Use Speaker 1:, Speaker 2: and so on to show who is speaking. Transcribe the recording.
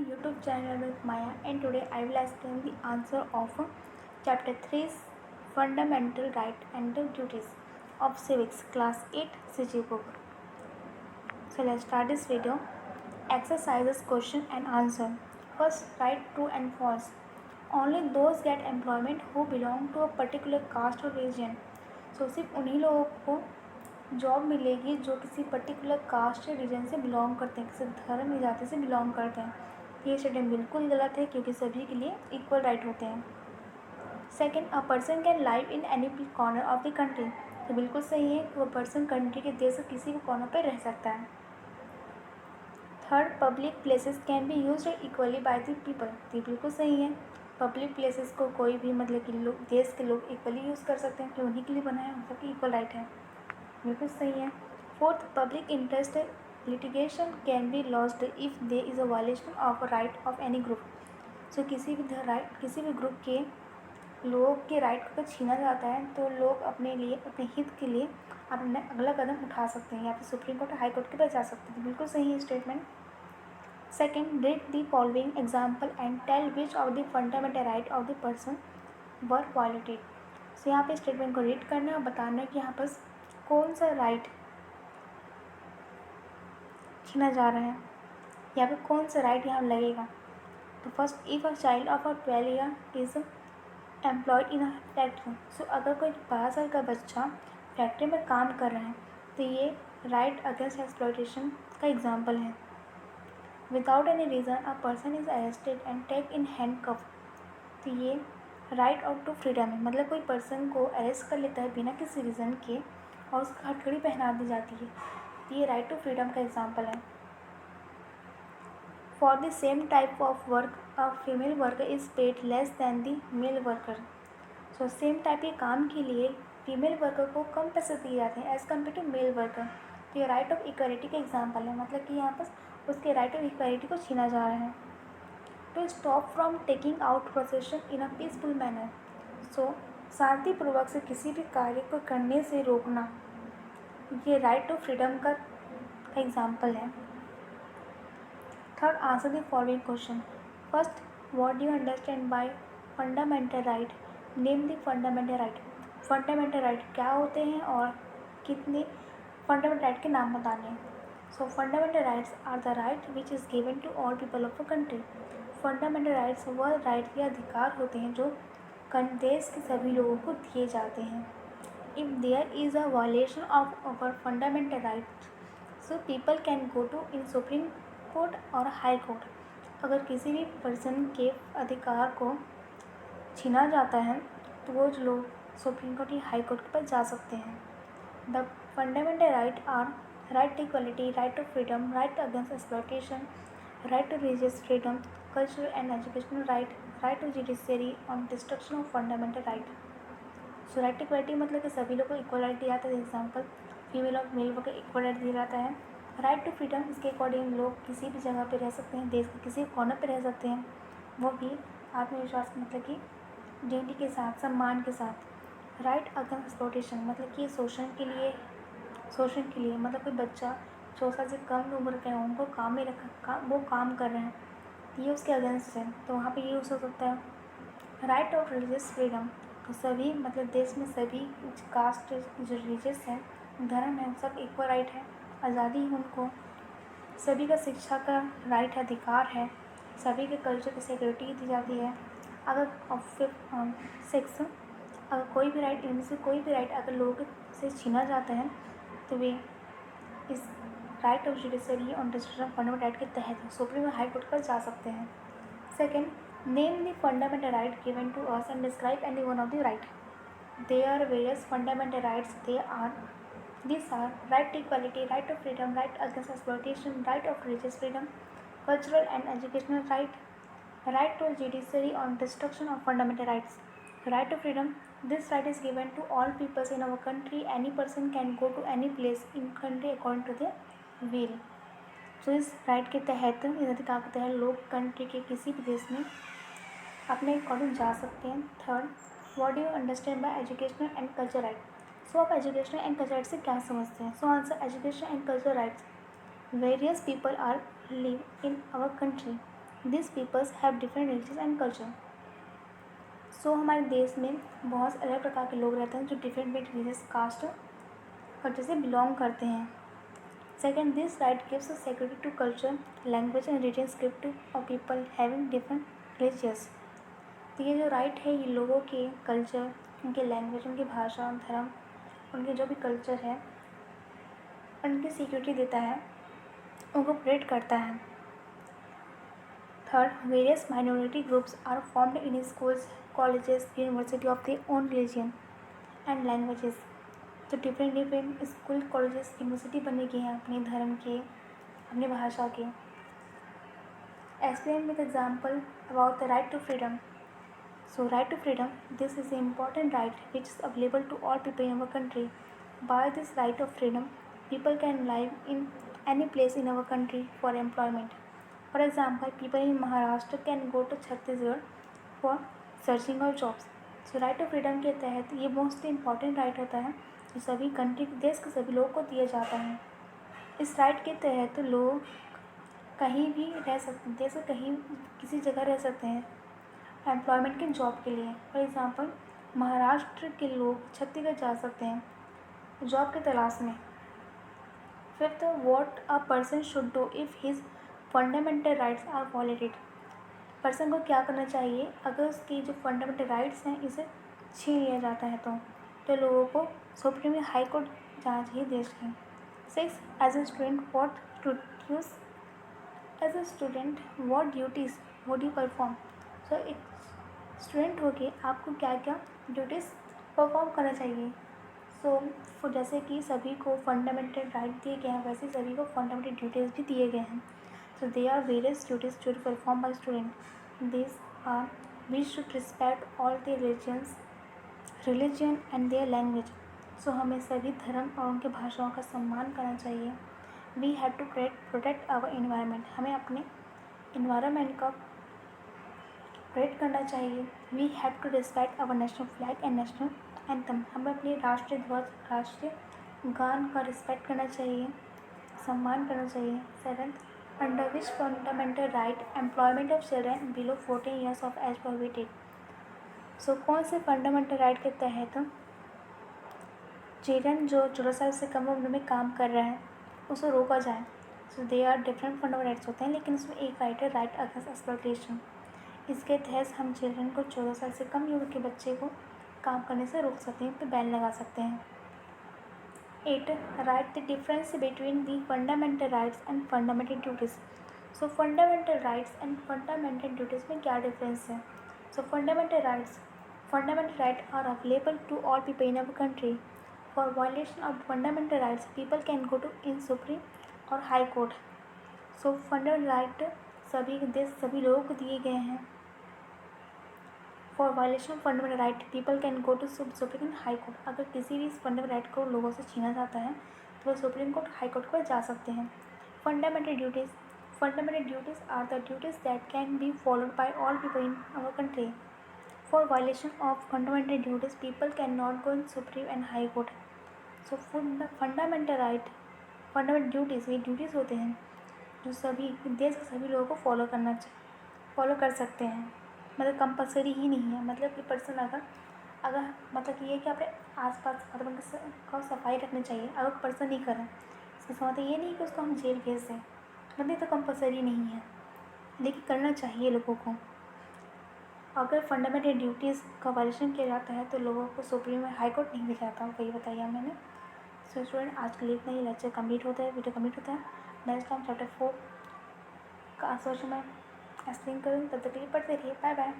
Speaker 1: YouTube channel with Maya, and today I will explain the answer of chapter 3's Fundamental Right and Duties of Civics Class 8 CG book. So let's start this video. Exercises question and answer. First, write true and false. Only those get employment who belong to a particular caste or region. So सिर्फ उन्हीं लोगों को job मिलेगी जो किसी particular caste या reason से belong करते हैं, किसी धर्म या जाति से बिलोंग करते हैं। ये स्टेटमेंट बिल्कुल गलत है क्योंकि सभी के लिए इक्वल राइट होते हैं। Second, a person can live in any corner of the country. तो बिल्कुल सही है कि वो पर्सन कंट्री के देश के किसी भी कॉर्नर पर रह सकता है। Third, public places can be use equally by the people. तो बिल्कुल सही है, पब्लिक प्लेसेस को कोई भी मतलब कि लोग देश के लोग इक्वली यूज़ कर सकते हैं, जो उन्हीं के लिए बना है, उन सबकी इक्वल राइट है। बिल्कुल सही है। Fourth, public interest litigation can be lodged if there is a violation of right of any group. So किसी भी ग्रुप के लोगों के राइट को छीना जाता है तो लोग अपने लिए, अपने हित के लिए अपना अगला कदम उठा सकते हैं या फिर सुप्रीम कोर्ट, हाई कोर्ट के पास जा सकते हैं। बिल्कुल सही है statement. Second, read the following example and tell which of the fundamental right of the person were violated. So यहाँ पे स्टेटमेंट को रीड करना है और बताना है कि यहाँ पर कौन सा राइट छीना जा रहा है या फिर कौन सा राइट यहाँ लगेगा। तो first, if a child of a 12 year is employed in a factory. So अगर कोई 12 साल का बच्चा फैक्ट्री में काम कर रहा है तो ये राइट अगेंस्ट एक्सप्लॉयटेशन का एग्जाम्पल है। Without any reason a person is arrested and take in hand cuff. तो ये राइट ऑफ टू फ्रीडम है, मतलब कोई पर्सन को अरेस्ट कर लेता है बिना किसी रीज़न के और उसको हथकड़ी पहना दी जाती है, तो ये राइट टू फ्रीडम का एग्जाम्पल है। For the same type of work a female worker is paid less than the male worker. So same type के काम के लिए फीमेल वर्कर को कम पैसे दिए जाते हैं as compare to male worker. तो ये राइट ऑफ इक्वालिटी का एग्जाम्पल है, मतलब कि यहाँ पर उसके राइट ऑफ इक्वालिटी को छीना जा रहा है। To stop from taking out possession in a peaceful manner. So शांतिपूर्वक से किसी भी कार्य को करने से रोकना, ये राइट टू फ्रीडम का एग्जाम्पल है। Third, answer the following question. First, what do you understand bye fundamental right? Name the fundamental right. Fundamental right क्या होते हैं और कितने फंडामेंटल राइट के नाम बताने हैं। So fundamental rights are the right which is given to all people of a country. Fundamental rights वह राइट या अधिकार होते हैं जो देश के सभी लोगों को दिए जाते हैं। If there is a violation of our fundamental rights, so people can go to in Supreme Court और हाई कोर्ट। अगर किसी भी पर्सन के अधिकार को छीना जाता है तो वो लोग सुप्रीम कोर्ट या हाई कोर्ट के पास जा सकते हैं। The fundamental right are right to equality, right to freedom, right against exploitation, right to religious freedom, cultural and educational right, right to judiciary on destruction of fundamental right. So right to equality मतलब कि सभी लोग को equal right दिया जाता है। Example, female और mail को इक्वल राइट दिया जाता है। राइट टू फ्रीडम, इसके अकॉर्डिंग लोग किसी भी जगह पे रह सकते हैं, देश के किसी कॉर्नर पे रह सकते हैं, वो भी आत्मविश्वास मतलब कि डिग्निटी के साथ, सम्मान के साथ। राइट अगेंस्ट एक्सप्लॉयटेशन मतलब कि शोषण के लिए मतलब कोई बच्चा 4 साल से कम उम्र का है, उनको काम में रखा, वो काम कर रहे हैं, ये उसके अगेंस्ट है, तो वहाँ पे ये यूज़ हो सकता है। राइट ऑफ रिलीजियस फ्रीडम, तो सभी मतलब देश में सभी कास्ट जो रिलीजियस है, धर्म है, सब इक्वल राइट है, आज़ादी है उनको। सभी का शिक्षा का राइट है, अधिकार है, सभी के कल्चर की सिक्योरिटी दी जाती है। अगर सिक्स, अगर कोई भी राइट, इनमें से कोई भी राइट अगर लोगों से छीना जाता है तो वे इस right of judiciary on destruction of fundamental right के तहत सुप्रीम और हाई कोर्ट पर जा सकते हैं। Second, name the fundamental right given to us and describe any one of the right. There are various fundamental rights. These are right to equality, right to freedom, right against exploitation, right of religious freedom, cultural and educational right, right to judiciary on destruction of fundamental rights, right to freedom. This right is given to all peoples in our country. Any person can go to any place in country according to their will. So इस right के तहत, इस अधिकार के तहत लोग country के किसी भी देश में अपने अकॉर्डिंग जा सकते हैं। Third, what do you understand by educational and culture right? So आप एजुकेशनल एंड कल्चर राइट से क्या समझते हैं? So answer, education and culture rights, various people are live in our country this peoples have different religion and culture. So हमारे देश में बहुत अलग प्रकार के लोग रहते हैं जो डिफरेंट रिलीजियस कास्ट कल्चर से बिलोंग करते हैं। Second, this right gives a security to culture, language and religion script of people having different religious. तो ये जो राइट है ये लोगों के कल्चर, उनके लैंग्वेज, उनकी भाषा, धर्म, उनके जो भी कल्चर है उनकी सिक्योरिटी देता है, उनको प्रोटेक्ट करता है। Third, various minority groups are formed in schools, colleges, university of their own religion and languages. तो डिफरेंट स्कूल, कॉलेजेस, यूनिवर्सिटी बने गए हैं अपने धर्म के, अपनी भाषा के। Explain with example about the right to freedom. So right to freedom, this is an important right which is available to all people in our country. By this right of freedom, people can live in any place in our country for employment. For example, people in Maharashtra can go to Chhattisgarh for searching of jobs. So right to freedom के तहत ये most important right होता है जो सभी country, देश के सभी लोगों को दिया जाता है। इस राइट के तहत लोग कहीं भी रह सकते हैं, देश में कहीं किसी जगह रह सकते हैं एम्प्लॉयमेंट के जॉब के लिए। फॉर एग्ज़ाम्पल, महाराष्ट्र के लोग छत्तीसगढ़ जा सकते हैं जॉब की तलाश में। Fifth, what a person should do if his fundamental rights are violated. Person को क्या करना चाहिए अगर उसकी जो फंडामेंटल राइट्स हैं इसे छीन लिया जाता है तो लोगों को सुप्रीम हाई कोर्ट जाना चाहिए देश की। Six, as a student what duties would you perform. So एक स्टूडेंट होके आपको क्या क्या ड्यूटीज़ परफॉर्म करना चाहिए। सो जैसे कि सभी को फंडामेंटल राइट दिए गए हैं वैसे सभी को फंडामेंटल ड्यूटीज़ भी दिए गए हैं। So they are various duties to perform by student. This are we should respect all the religion and their language. So हमें सभी धर्म और उनके भाषाओं का सम्मान करना चाहिए। We have to protect our environment. हमें अपने इन्वायरमेंट का प्रोटेक्ट करना चाहिए। We have to respect our national flag and national anthem. हमें अपने राष्ट्रीय ध्वज, राष्ट्रीय गान का रिस्पेक्ट करना चाहिए, सम्मान करना चाहिए। Seventh, under which fundamental right employment of children below 14 years of age prohibited. So कौन से फंडामेंटल राइट के तहत चिल्ड्रन जो 14 साल से कम उम्र में काम कर रहे हैं उसे रोका जाए। So they are different fundamental rights होते हैं लेकिन इसमें एक राइट है, राइट अगेंस्ट एक्सप्लॉयटेशन। इसके तहत हम चिल्ड्रन को 14 साल से कम उम्र के बच्चे को काम करने से रोक सकते हैं, पे बैन लगा सकते हैं। 8, right the difference between the fundamental rights and fundamental duties. So fundamental rights and fundamental duties में क्या डिफरेंस है। So fundamental right are available to all people in our country. For violation of fundamental rights people can go to in supreme और high court. So fundamental right सभी लोगों को दिए गए हैं। For violation of fundamental right people can go to supreme and high Court. अगर किसी भी फंडामेंटल राइट को लोगों से छीना जाता है तो वह सुप्रीम कोर्ट, हाई कोर्ट पर जा सकते हैं। Fundamental duties are the duties that can be followed by all people in our country. For violation of fundamental duties people can not go in supreme and high court. So fundamental duties ये duties होते हैं जो सभी देश के सभी लोगों को फॉलो कर सकते हैं। मतलब कंपलसरी ही नहीं है। मतलब कि पर्सन अगर मतलब ये कि अपने आसपास मतलब का सफाई रखनी चाहिए। अगर पर्सन नहीं करे इसका मतलब ये नहीं कि उसको हम जेल भेज दें, मतलब तो कंपलसरी नहीं है लेकिन करना चाहिए लोगों को। अगर फंडामेंटल ड्यूटीज़ का वायलेशन किया जाता है तो लोगों को सुप्रीम में हाई कोर्ट नहीं भेजा जाता। वही बताया मैंने। सो स्टूडेंट आज के लिए इतना ही। लेक्चर कंप्लीट होता है, वीडियो कंप्लीट होता है। नेक्स्ट टाइम चैप्टर 4 का आंसर मैं एक्सप्लेन करूँ, तब तक के लिए पढ़ते रहिए। Bye bye.